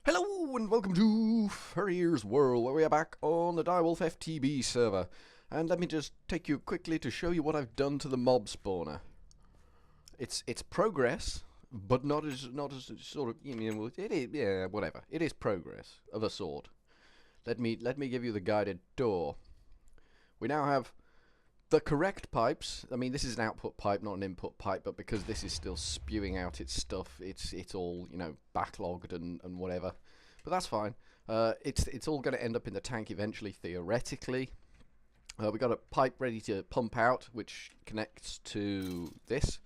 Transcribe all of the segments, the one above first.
Hello and welcome to Furrier's World, where we are back on the Direwolf FTB server. And let me just take you quickly to show you what I've done to the mob spawner. It's progress, but not as sort of it is, yeah, whatever. It is progress of a sort. Let me give you the guided tour. We now have the correct pipes. I mean, this is an output pipe, not an input pipe, but because this is still spewing out its stuff, it's all, you know, backlogged and whatever. But that's fine. It's all going to end up in the tank eventually, theoretically. We've got a pipe ready to pump out, which connects to this.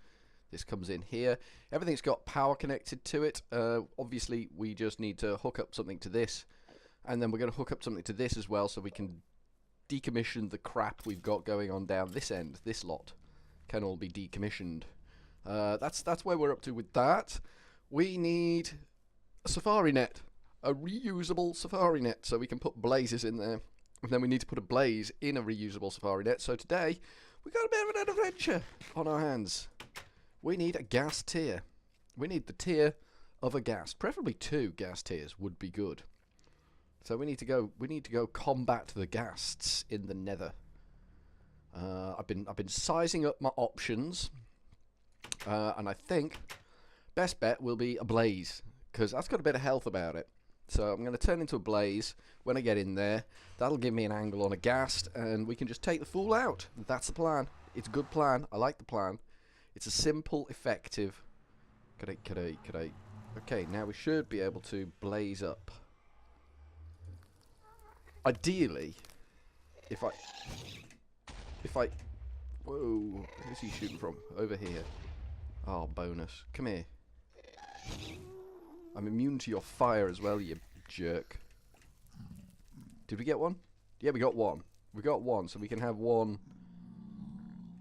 This comes in here. Everything's got power connected to it. Obviously, we just need to hook up something to this, and then we're going to hook up something to this as well, so we can decommission the crap we've got going on down this end. This lot can all be decommissioned. That's where we're up to with that. We need a safari net, a reusable safari net, so we can put blazes in there. And then we need to put a blaze in a reusable safari net. So today we've got a bit of an adventure on our hands. We need a gas tier. We need the tier of a gas, preferably 2 gas tiers would be good. So we need to go combat the ghasts in the nether. I've been sizing up my options, and I think best bet will be a blaze, because that's got a bit of health about it. So I'm going to turn into a blaze when I get in there. That'll give me an angle on a ghast, and we can just take the fool out. That's the plan. It's a good plan. I like the plan. It's a simple, effective. Could I? Okay, now we should be able to blaze up. Ideally, if I, whoa, who's he shooting from? Over here. Oh, bonus. Come here. I'm immune to your fire as well, you jerk. Did we get one? Yeah, we got one. We got one, so we can have one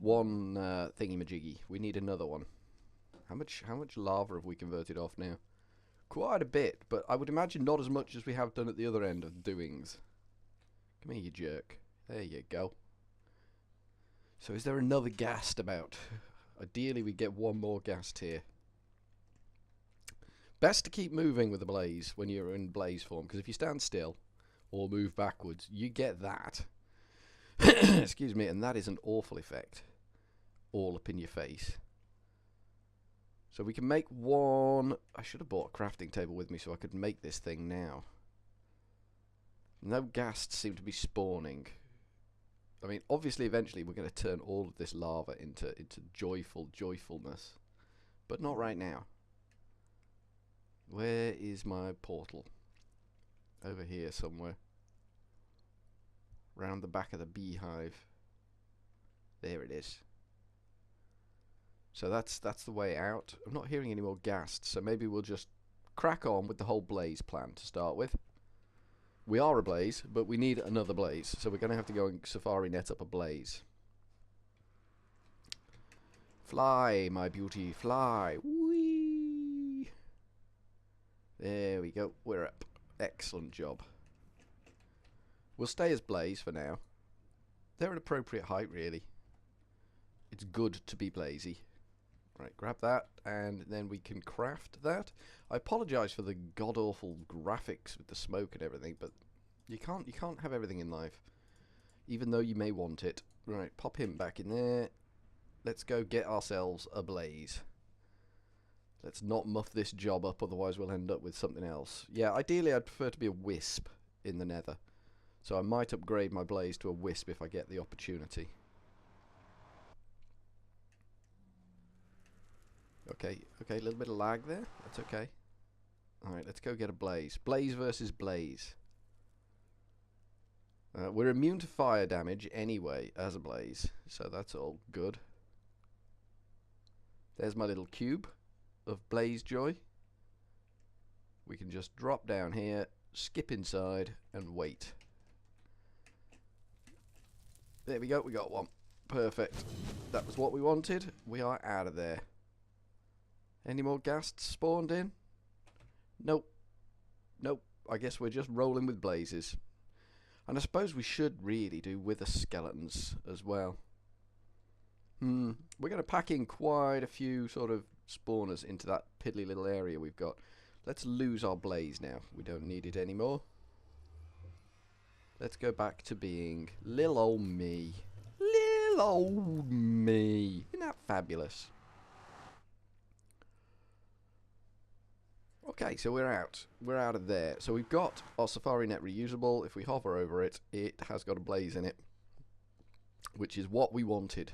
thingy-majiggy. We need another one. How much lava have we converted off now? Quite a bit, but I would imagine not as much as we have done at the other end of doings. Come here, you jerk. There you go. So is there another ghast about? Ideally, we get one more ghast here. Best to keep moving with the blaze when you're in blaze form, because if you stand still or move backwards, you get that. Excuse me, and that is an awful effect. All up in your face. So we can make one. I should have bought a crafting table with me so I could make this thing now. No ghasts seem to be spawning. I mean, obviously, eventually, we're going to turn all of this lava into joyfulness. But not right now. Where is my portal? Over here somewhere. Round the back of the beehive. There it is. So that's the way out. I'm not hearing any more ghasts, so maybe we'll just crack on with the whole blaze plan to start with. We are a blaze, but we need another blaze, so we're going to have to go and safari net up a blaze. Fly, my beauty, fly. Whee! There we go, we're up. Excellent job. We'll stay as blaze for now. They're an appropriate height, really. It's good to be blazy. Right, grab that, and then we can craft that. I apologise for the god-awful graphics with the smoke and everything, but you can't have everything in life, even though you may want it. Right, pop him back in there. Let's go get ourselves a blaze. Let's not muff this job up, otherwise we'll end up with something else. Yeah, ideally I'd prefer to be a wisp in the nether, so I might upgrade my blaze to a wisp if I get the opportunity. Okay, a little bit of lag there. That's okay. Alright, let's go get a blaze. Blaze versus blaze. We're immune to fire damage anyway as a blaze, so that's all good. There's my little cube of blaze joy. We can just drop down here, skip inside, and wait. There we go, we got one. Perfect. That was what we wanted. We are out of there. Any more ghasts spawned in? Nope. Nope. I guess we're just rolling with blazes. And I suppose we should really do wither skeletons as well. We're going to pack in quite a few sort of spawners into that piddly little area we've got. Let's lose our blaze now. We don't need it anymore. Let's go back to being lil old me. Lil old me. Isn't that fabulous? Okay, so we're out. We're out of there. So we've got our Safari Net reusable. If we hover over it, it has got a blaze in it, which is what we wanted.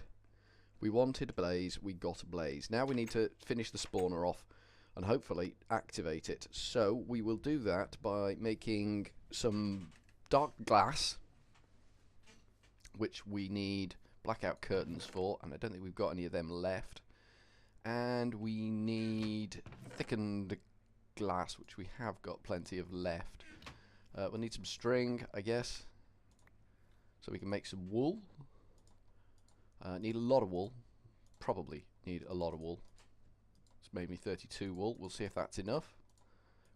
We wanted blaze, we got a blaze. Now we need to finish the spawner off and hopefully activate it. So we will do that by making some dark glass, which we need blackout curtains for, and I don't think we've got any of them left. And we need thickened glass, which we have got plenty of left. We'll need some string, I guess, so we can make some wool. Need a lot of wool. Probably need a lot of wool. It's made me 32 wool. We'll see if that's enough.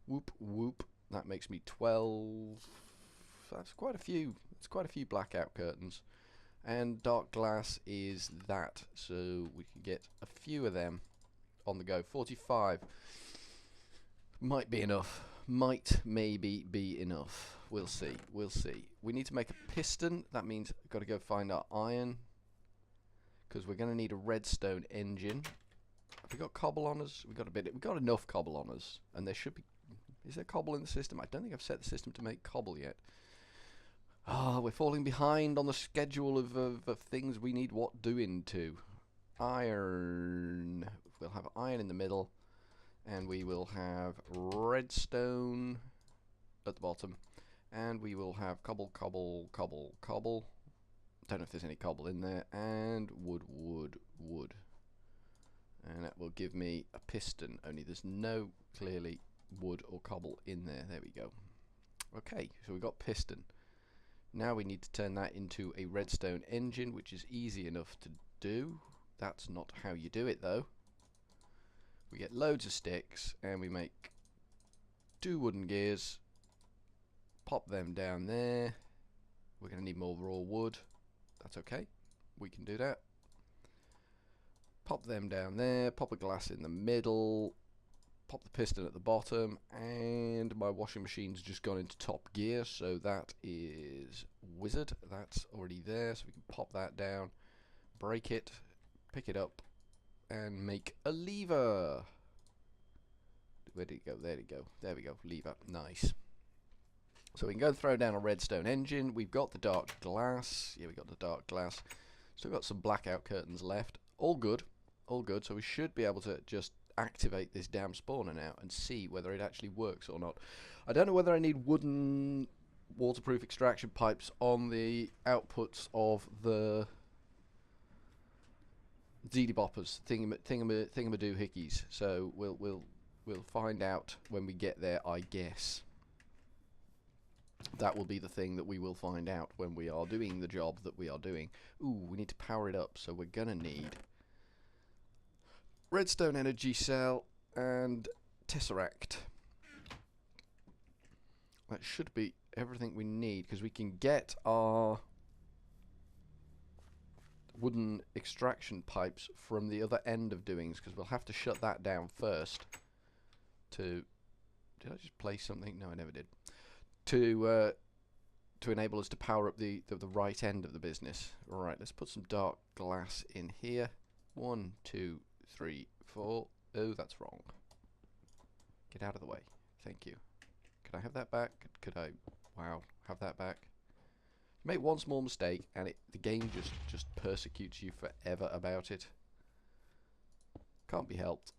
Whoop whoop. That makes me 12. That's quite a few. It's quite a few blackout curtains. And dark glass is that, so we can get a few of them on the go. 45 might be enough. Might maybe be enough. We'll see. We'll see. We need to make a piston. That means we've got to go find our iron, because we're going to need a redstone engine. Have we got cobble on us? We've got enough cobble on us, and there should be. Is there cobble in the system? I don't think I've set the system to make cobble yet. Ah, we're falling behind on the schedule of things we need what doing to. Iron. We'll have iron in the middle, and we will have redstone at the bottom, and we will have cobble, cobble, cobble, cobble. Don't know if there's any cobble in there, and wood, wood, wood. And that will give me a piston, only there's no, clearly, wood or cobble in there. There we go. Okay, so we've got piston. Now we need to turn that into a redstone engine, which is easy enough to do. That's not how you do it, though. We get loads of sticks, and we make 2 wooden gears. Pop them down there. We're going to need more raw wood. That's okay. We can do that. Pop them down there. Pop a glass in the middle. Pop the piston at the bottom, and my washing machine's just gone into top gear, so that is wizard. That's already there, so we can pop that down, break it, pick it up, and make a lever. Where did it go? There we go. There we go. Lever. Nice. So we can go and throw down a redstone engine. We've got the dark glass. Yeah, we got the dark glass. Still got some blackout curtains left. All good. All good. So we should be able to just activate this damn spawner now and see whether it actually works or not. I don't know whether I need wooden waterproof extraction pipes on the outputs of the ZD boppers thingamadoo hickeys. So we'll find out when we get there, I guess. That will be the thing that we will find out when we are doing the job that we are doing. Ooh, we need to power it up, so we're gonna need redstone energy cell and tesseract. That should be everything we need, because we can get our wooden extraction pipes from the other end of doings, because we'll have to shut that down first to... Did I just place something? No, I never did. To enable us to power up the right end of the business. Alright, let's put some dark glass in here. 1, 2, 3, 4. Oh, that's wrong. Get out of the way. Thank you. Could I have that back? Could I... Wow, have that back. You make one small mistake and the game just persecutes you forever about it. Can't be helped.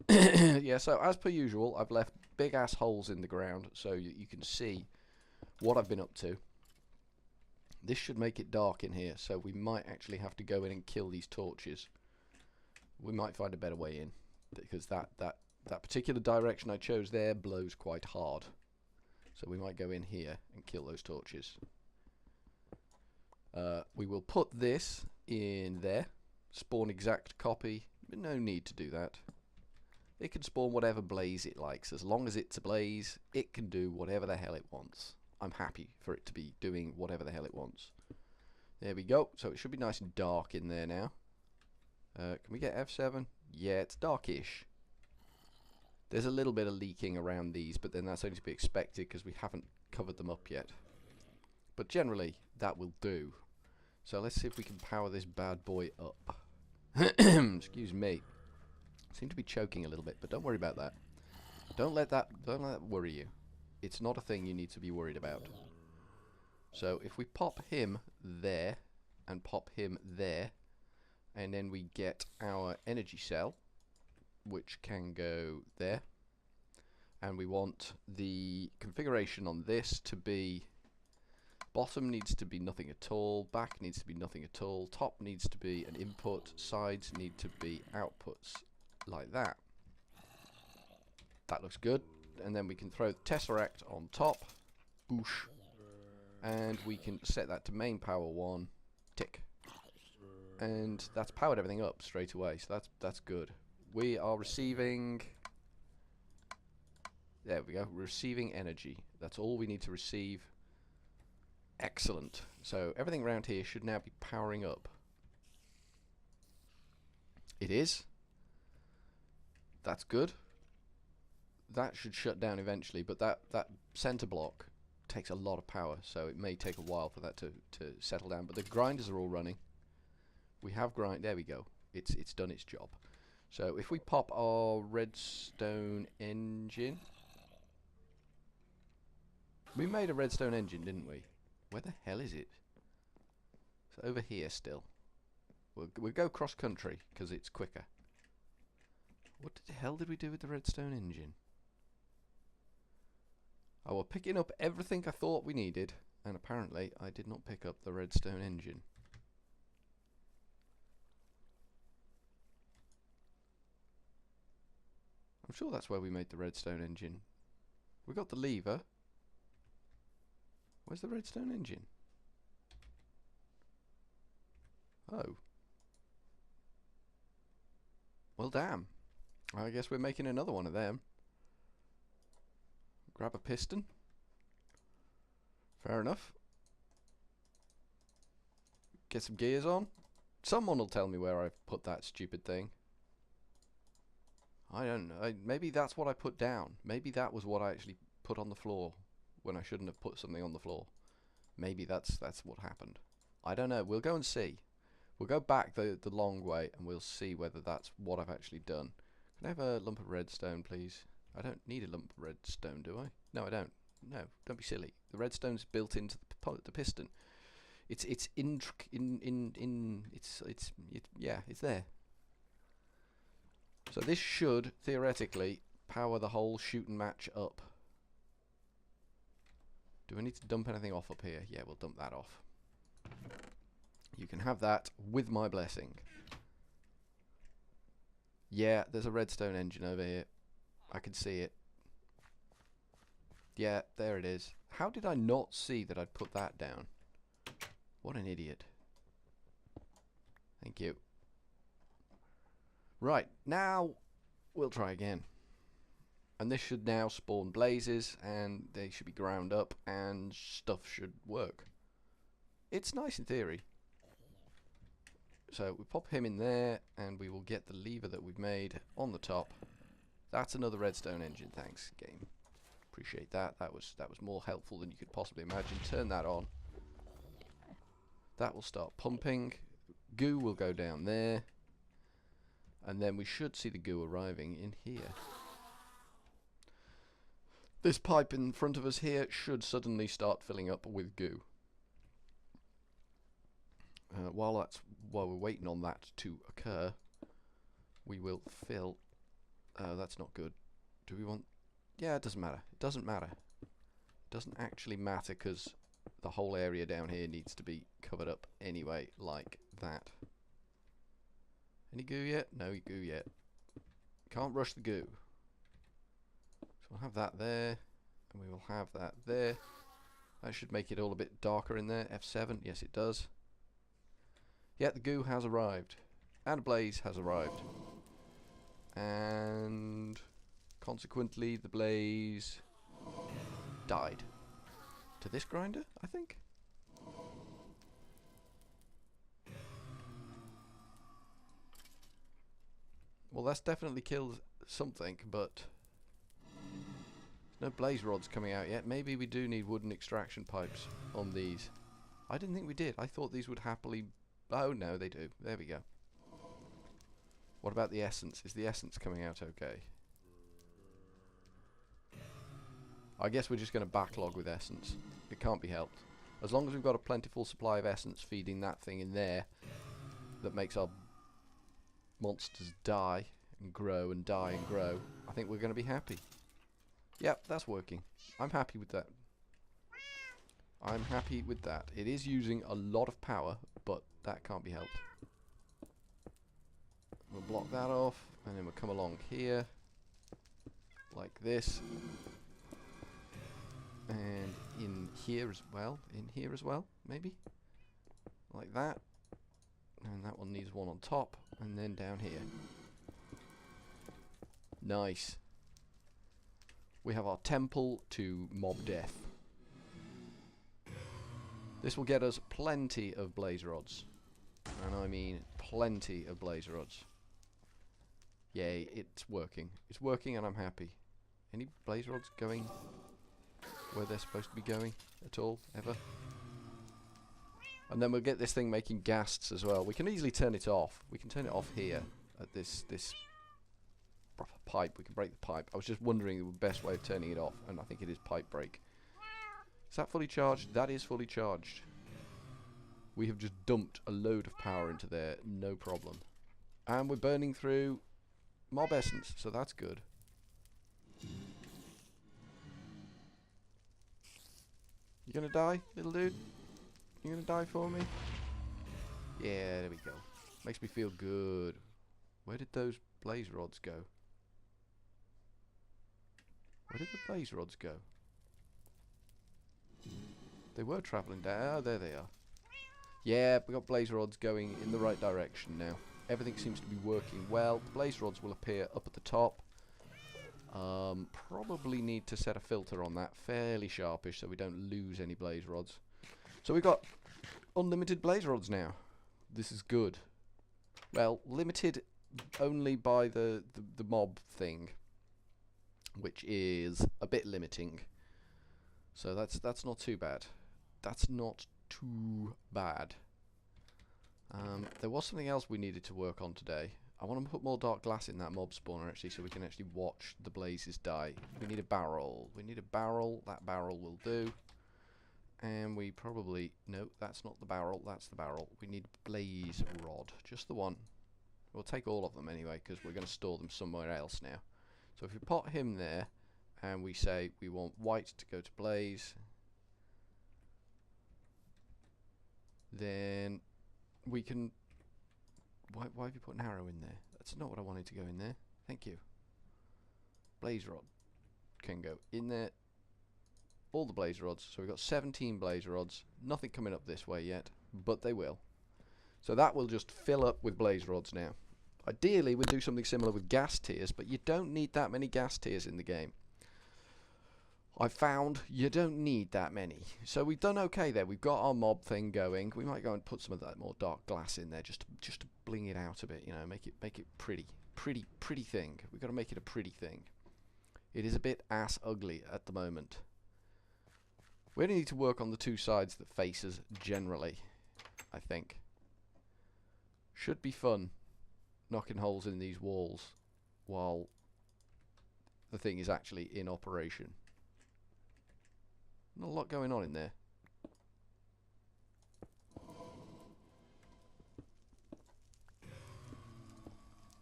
Yeah, so as per usual, I've left big ass holes in the ground so you can see what I've been up to. This should make it dark in here, so we might actually have to go in and kill these torches. We might find a better way in, because that particular direction I chose there blows quite hard. So we might go in here and kill those torches. We will put this in there. Spawn exact copy. No need to do that. It can spawn whatever blaze it likes. As long as it's a blaze, it can do whatever the hell it wants. I'm happy for it to be doing whatever the hell it wants. There we go. So it should be nice and dark in there now. Can we get F7? Yeah, it's darkish. There's a little bit of leaking around these, but then that's only to be expected because we haven't covered them up yet. But generally, that will do. So let's see if we can power this bad boy up. Excuse me. Seem to be choking a little bit, but don't worry about that. Don't let that worry you. It's not a thing you need to be worried about. So if we pop him there and pop him there, and then we get our energy cell, which can go there, and we want the configuration on this to be bottom needs to be nothing at all, back needs to be nothing at all, top needs to be an input, sides need to be outputs, like that. That looks good. And then we can throw the tesseract on top, boosh, and we can set that to main power 1, tick, and that's powered everything up straight away, so that's good. We are receiving, there we go, receiving energy. That's all we need to receive. Excellent. So everything around here should now be powering up. It is. That's good. That should shut down eventually, but that center block takes a lot of power, so it may take a while for that to settle down. But the grinders are all running. We have there we go. It's done its job. So if we pop our redstone engine, we made a redstone engine, didn't we? Where the hell is it? It's over here still. We'll go cross country because it's quicker. What the hell did we do with the redstone engine? Oh, we're picking up everything I thought we needed, and apparently I did not pick up the redstone engine. I'm sure that's where we made the redstone engine. We got the lever. Where's the redstone engine? Oh. Well, damn. I guess we're making another one of them. Grab a piston. Fair enough. Get some gears on. Someone will tell me where I've put that stupid thing. I don't know. Maybe that's what I put down. Maybe that was what I actually put on the floor when I shouldn't have put something on the floor. Maybe that's what happened. I don't know. We'll go and see. We'll go back the long way and we'll see whether that's what I've actually done. Can I have a lump of redstone, please? I don't need a lump of redstone, do I? No, I don't. No, don't be silly. The redstone's built into the piston. It's yeah, it's there. So this should theoretically power the whole shooting match up. Do I need to dump anything off up here? Yeah, we'll dump that off. You can have that with my blessing. Yeah, there's a redstone engine over here. I can see it. Yeah, there it is. How did I not see that I'd put that down? What an idiot. Thank you. Right, now we'll try again. And this should now spawn blazes, and they should be ground up, and stuff should work. It's nice in theory. So we pop him in there, and we will get the lever that we've made on the top. That's another redstone engine. Thanks, game. Appreciate that. That was more helpful than you could possibly imagine. Turn that on. That will start pumping. Goo will go down there, and then we should see the goo arriving in here. This pipe in front of us here should suddenly start filling up with goo. While we're waiting on that to occur, we will fill. That's not good. Do we want? Yeah, it doesn't matter. It doesn't matter. It doesn't actually matter because the whole area down here needs to be covered up anyway, like that. Any goo yet? No goo yet. Can't rush the goo. So we'll have that there, and we will have that there. That should make it all a bit darker in there. F7, yes it does. Yeah, the goo has arrived. And a blaze has arrived. And consequently the blaze died. To this grinder, I think? Well, that's definitely killed something, but No blaze rods coming out yet. Maybe we do need wooden extraction pipes on these. I didn't think we did. I thought these would happily... Oh, no, they do. There we go. What about the essence? Is the essence coming out okay? I guess we're just going to backlog with essence. It can't be helped. As long as we've got a plentiful supply of essence feeding that thing in there that makes our monsters die and grow and die and grow, I think we're going to be happy. Yep, that's working. I'm happy with that. I'm happy with that. It is using a lot of power, but that can't be helped. We'll block that off, and then we'll come along here, like this. And in here as well, maybe? Like that. And that one needs one on top, and then down here. Nice. We have our temple to mob death. This will get us plenty of blaze rods. And I mean plenty of blaze rods. Yay, it's working. It's working and I'm happy. Any blaze rods going where they're supposed to be going at all, ever? And then we'll get this thing making ghasts as well. We can easily turn it off. We can turn it off here at this pipe. We can break the pipe. I was just wondering the best way of turning it off, and I think it is pipe break. Is that fully charged? That is fully charged. We have just dumped a load of power into there, no problem. And we're burning through mob essence, so that's good. You gonna die, little dude? You gonna die for me? Yeah, there we go. Makes me feel good. Where did those blaze rods go? Where did the blaze rods go? They were travelling down. Oh, there they are. Yeah, we got blaze rods going in the right direction now. Everything seems to be working well. The blaze rods will appear up at the top. Probably need to set a filter on that, fairly sharpish, so we don't lose any blaze rods. So we've got unlimited blaze rods now. This is good. Well, limited only by the mob thing, which is a bit limiting. So that's not too bad. That's not too bad. There was something else we needed to work on today. I want to put more dark glass in that mob spawner actually, so we can actually watch the blazes die. We need a barrel. We need a barrel. That barrel will do. And we probably... No, that's not the barrel. That's the barrel. We need blaze rod. Just the one. We'll take all of them anyway, because we're going to store them somewhere else now. So if we pot him there, and we say we want white to go to blaze, then we can... Why have you put an arrow in there? That's not what I wanted to go in there. Thank you. Blaze rod can go in there. All the blaze rods. So we've got 17 blaze rods. Nothing coming up this way yet, but they will. So that will just fill up with blaze rods now. Ideally, we'd do something similar with gas tiers, but you don't need that many gas tiers in the game. I found you don't need that many. So we've done okay there. We've got our mob thing going. We might go and put some of that more dark glass in there just to bling it out a bit, you know, make it pretty. Pretty thing. We've got to make it a pretty thing. It is a bit ass ugly at the moment. We only need to work on the two sides that face us generally, I think. Should be fun knocking holes in these walls while the thing is actually in operation. Not a lot going on in there.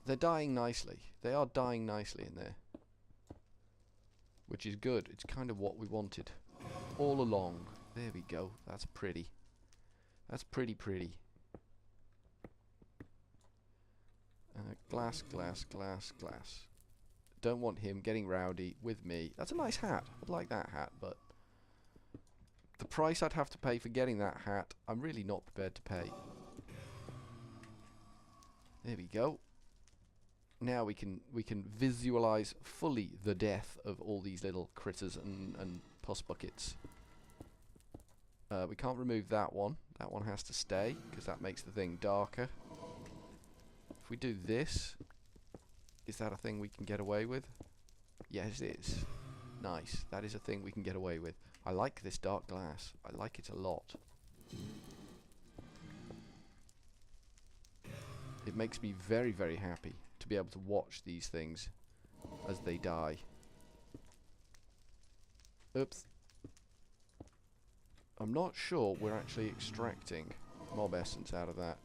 They're dying nicely. They are dying nicely in there. Which is good. It's kind of what we wanted all along. There we go. That's pretty. That's pretty. Glass. Don't want him getting rowdy with me. That's a nice hat. I'd like that hat, but the price I'd have to pay for getting that hat, I'm really not prepared to pay. There we go. Now we can visualize fully the death of all these little critters and pus buckets. We can't remove that one. That one has to stay because that makes the thing darker. If we do this, is that a thing we can get away with? Yes, it is. Nice. That is a thing we can get away with. I like this dark glass. I like it a lot. It makes me very, very happy to be able to watch these things as they die. Oops. I'm not sure we're actually extracting mob essence out of that.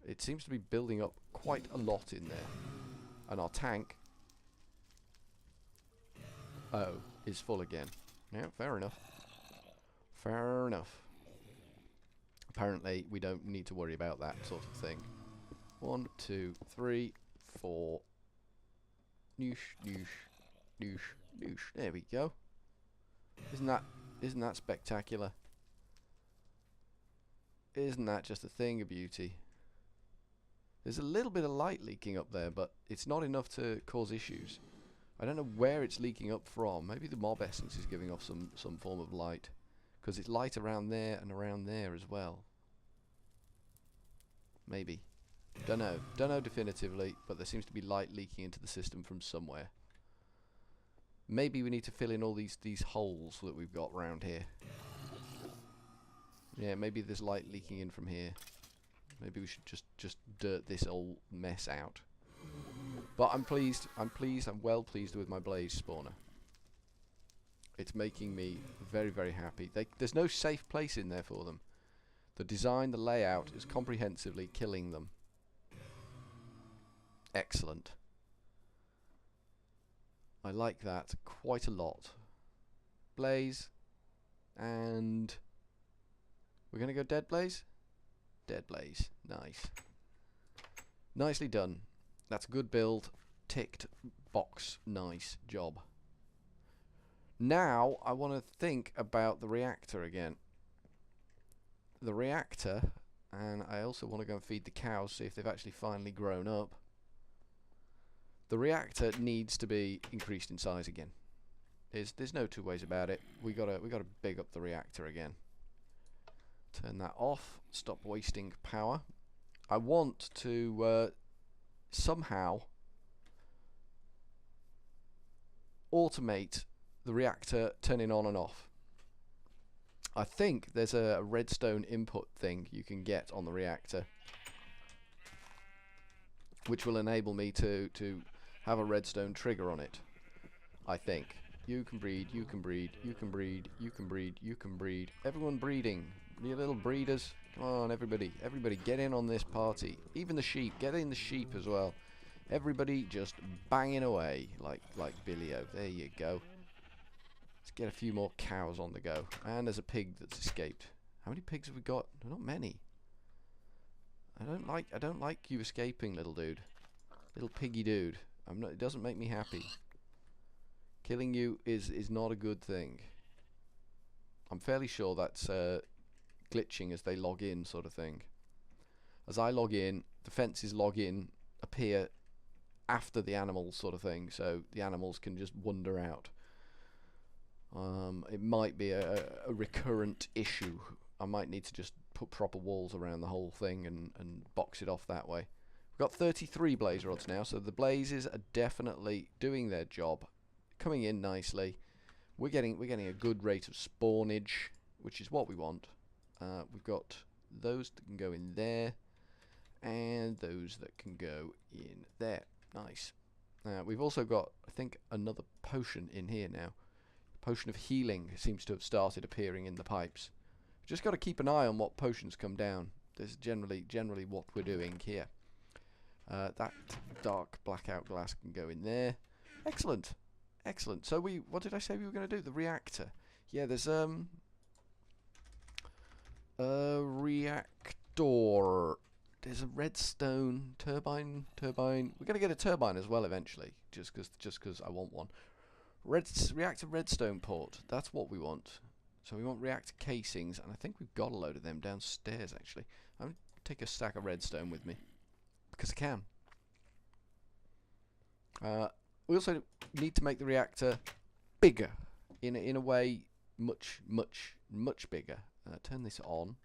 It seems to be building up quite a lot in there. And our tank, is full again. Yeah, fair enough. Fair enough. Apparently, we don't need to worry about that sort of thing. 1, 2, 3, 4. Noosh, noosh, noosh, noosh. There we go. Isn't that spectacular? Isn't that just a thing of beauty? There's a little bit of light leaking up there, but it's not enough to cause issues. I don't know where it's leaking up from. Maybe the mob essence is giving off some form of light, because it's light around there and around there as well. Maybe. Don't know. Don't know definitively, but there seems to be light leaking into the system from somewhere. Maybe we need to fill in all these holes that we've got around here. Yeah, maybe there's light leaking in from here. Maybe we should just dirt this old mess out. But I'm pleased. I'm well pleased with my blaze spawner. It's making me very, very happy. There's no safe place in there for them. The design, the layout is comprehensively killing them. Excellent. I like that quite a lot. Blaze. And we're going to go dead blaze? Dead blaze. Nice. Nicely done. That's a good build. Ticked box. Nice job. Now I want to think about the reactor again. The reactor, and I also want to go and feed the cows, see if they've actually finally grown up. The reactor needs to be increased in size again. There's no two ways about it. We gotta big up the reactor again. Turn that off. Stop wasting power. I want to somehow automate the reactor turning on and off. I think there's a redstone input thing you can get on the reactor, which will enable me to have a redstone trigger on it. I think. You can breed, you can breed, you can breed, you can breed, you can breed. Everyone breeding. You little breeders. Come on, everybody. Everybody get in on this party. Even the sheep. Get in the sheep as well. Everybody just banging away like Billy-O. There you go. Let's get a few more cows on the go. And there's a pig that's escaped. How many pigs have we got? Not many. I don't like you escaping, little dude. Little piggy dude. It doesn't make me happy. Killing you is not a good thing. I'm fairly sure that's glitching as they log in, sort of thing. As I log in, the fences log in, appear after the animals, sort of thing, so the animals can just wander out. It might be a recurrent issue. I might need to just put proper walls around the whole thing and box it off that way. We've got 33 blaze rods now, so the blazes are definitely doing their job, coming in nicely. We're getting a good rate of spawnage, which is what we want. We've got those that can go in there, and those that can go in there. Nice. We've also got, I think, another potion in here now. Potion of healing seems to have started appearing in the pipes. Just got to keep an eye on what potions come down. This is generally what we're doing here. That dark blackout glass can go in there. Excellent. Excellent. So what did I say we were going to do? The reactor. Yeah, there's a reactor. There's a redstone turbine. We're going to get a turbine as well eventually, just because I want one. Reactor redstone port. That's what we want. So we want reactor casings, and I think we've got a load of them downstairs actually. I'm going to take a stack of redstone with me because I can. We also need to make the reactor bigger, in a way much bigger. Turn this on,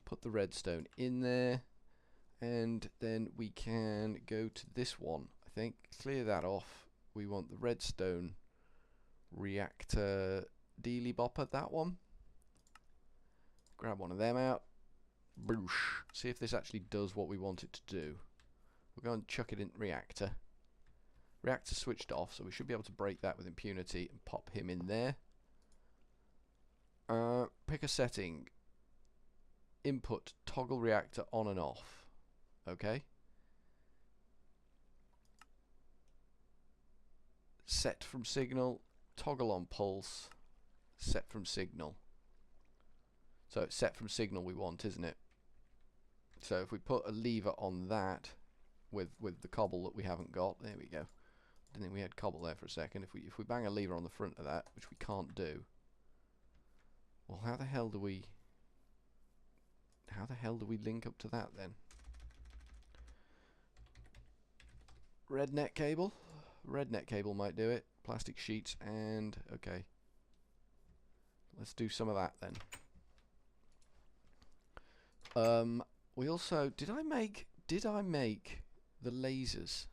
put the redstone in there, and then we can go to this one. I think. Clear that off. We want the redstone reactor dealy bopper, that one. Grab one of them out. Boosh. See if this actually does what we want it to do. We're going to chuck it in reactor. Reactor switched off, so we should be able to break that with impunity and pop him in there. Pick a setting. Input, toggle reactor on and off. Okay. Set from signal, toggle on pulse, set from signal. So it's set from signal we want, isn't it? So if we put a lever on that with the cobble that we haven't got, there we go. Didn't think we had cobble there for a second. If we bang a lever on the front of that, which we can't do, well, how the hell do we link up to that then? Red net cable. Red net cable might do it. Plastic sheets and okay. Let's do some of that then. We also did I make the lasers?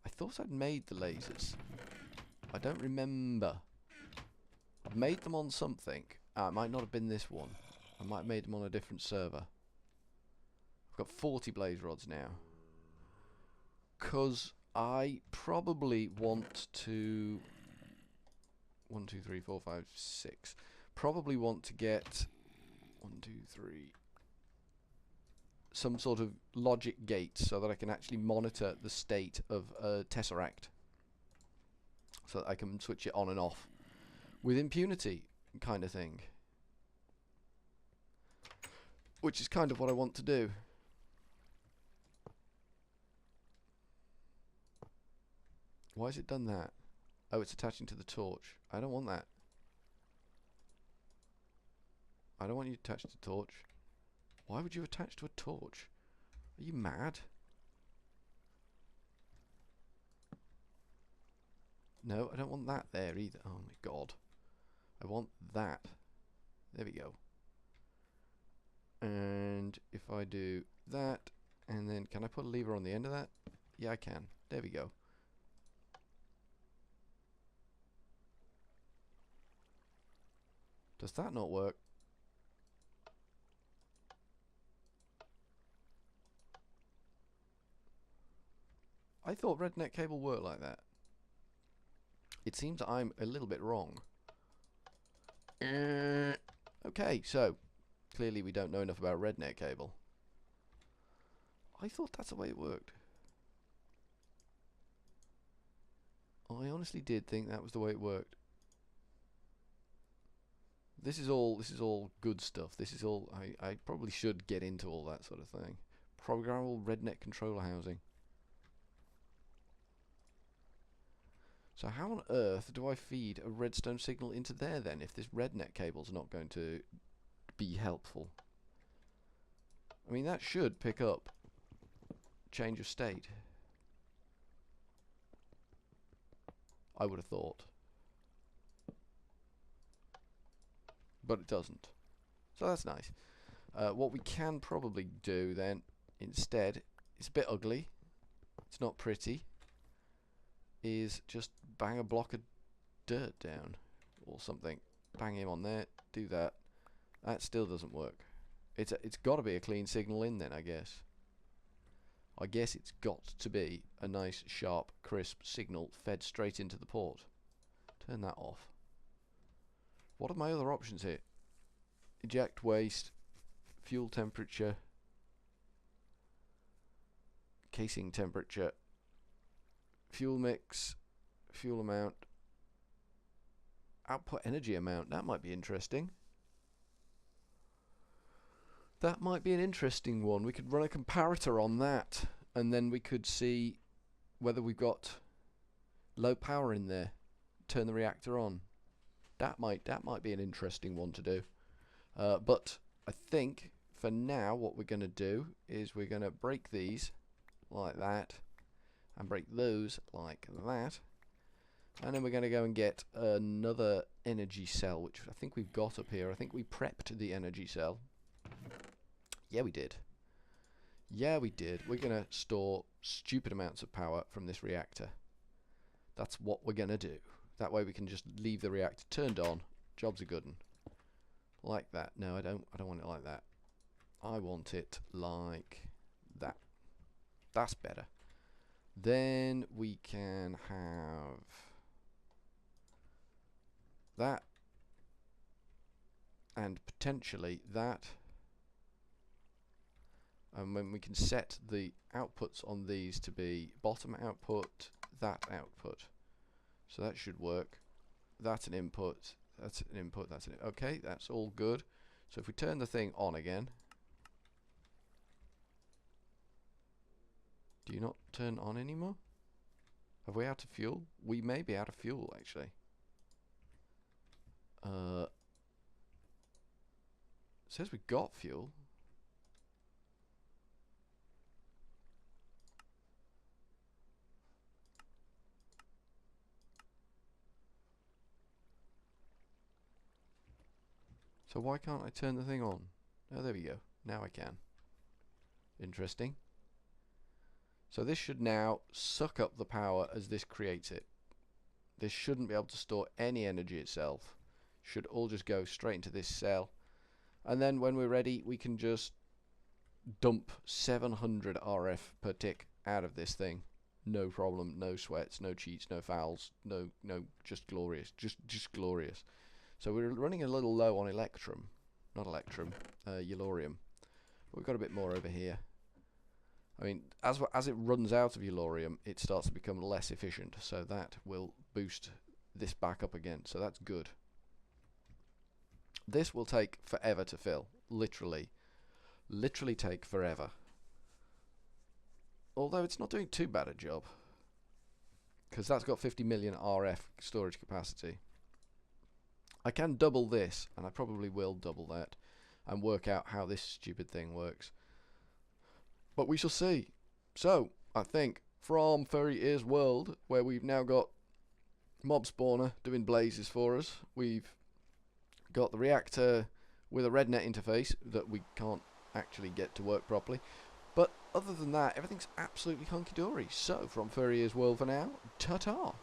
I thought I'd made the lasers. I don't remember. I've made them on something. It might not have been this one. I might have made them on a different server. I've got 40 blaze rods now. 'Cause I probably want to 1, 2, 3, 4, 5, 6. Probably want to get 1, 2, 3. Some sort of logic gate so that I can actually monitor the state of a tesseract, so that I can switch it on and off with impunity, kind of thing. Which is kind of what I want to do. Why has it done that? Oh, it's attaching to the torch. I don't want that. I don't want you to attach to the torch. Why would you attach to a torch? Are you mad? No, I don't want that there either. Oh my god. I want that. There we go. And if I do that, and then can I put a lever on the end of that? Yeah, I can. There we go. Does that not work? I thought rednet cable worked like that. It seems I'm a little bit wrong. Okay, so clearly we don't know enough about rednet cable. I thought that's the way it worked. I honestly did think that was the way it worked. This is all good stuff. This is all I probably should get into all that sort of thing. Programmable rednet controller housing. So how on earth do I feed a redstone signal into there then, if this rednet cable's not going to be helpful? I mean, that should pick up change of state. I would have thought. But it doesn't. So that's nice. What we can probably do then, instead, it's a bit ugly, it's not pretty, is just bang a block of dirt down or something. Bang him on there, do that. That still doesn't work. It's got to be a clean signal in then, I guess. I guess it's got to be a nice, sharp, crisp signal fed straight into the port. Turn that off. What are my other options here? Eject waste, fuel temperature, casing temperature, fuel mix, fuel amount, output energy amount. That might be interesting. That might be an interesting one. We could run a comparator on that, and then we could see whether we've got low power in there. Turn the reactor on. That might be an interesting one to do. But I think for now what we're going to do is we're going to break these like that, and break those like that, and then we're going to go and get another energy cell, which I think we've got up here. I think we prepped the energy cell. Yeah, we did. Yeah, we did. We're going to store stupid amounts of power from this reactor. That's what we're going to do. That way we can just leave the reactor turned on. Job's a good one. Like that. No, I don't want it like that. I want it like that. That's better. Then we can have that. And potentially that. And when we can set the outputs on these to be bottom output, that output. So that should work. That's an input. That's an input. That's an okay. That's all good. So if we turn the thing on again, do you not turn on anymore? Have we out of fuel? We may be out of fuel actually. It says we got fuel. So why can't I turn the thing on? Oh, there we go. Now I can. Interesting. So this should now suck up the power as this creates it. This shouldn't be able to store any energy itself. Should all just go straight into this cell. And then when we're ready, we can just dump 700 RF per tick out of this thing. No problem, no sweats, no cheats, no fouls, no, just glorious, just glorious. So we're running a little low on electrum, not electrum, yellorium. But we've got a bit more over here. I mean, as it runs out of yellorium, it starts to become less efficient. So that will boost this back up again. So that's good. This will take forever to fill, literally take forever. Although it's not doing too bad a job, because that's got 50 million RF storage capacity. I can double this, and I probably will double that, and work out how this stupid thing works. But we shall see. So, I think, from Furry Ears World, where we've now got Mob Spawner doing blazes for us, we've got the reactor with a RedNet interface that we can't actually get to work properly. But other than that, everything's absolutely hunky-dory. So, from Furry Ears World for now, ta-ta!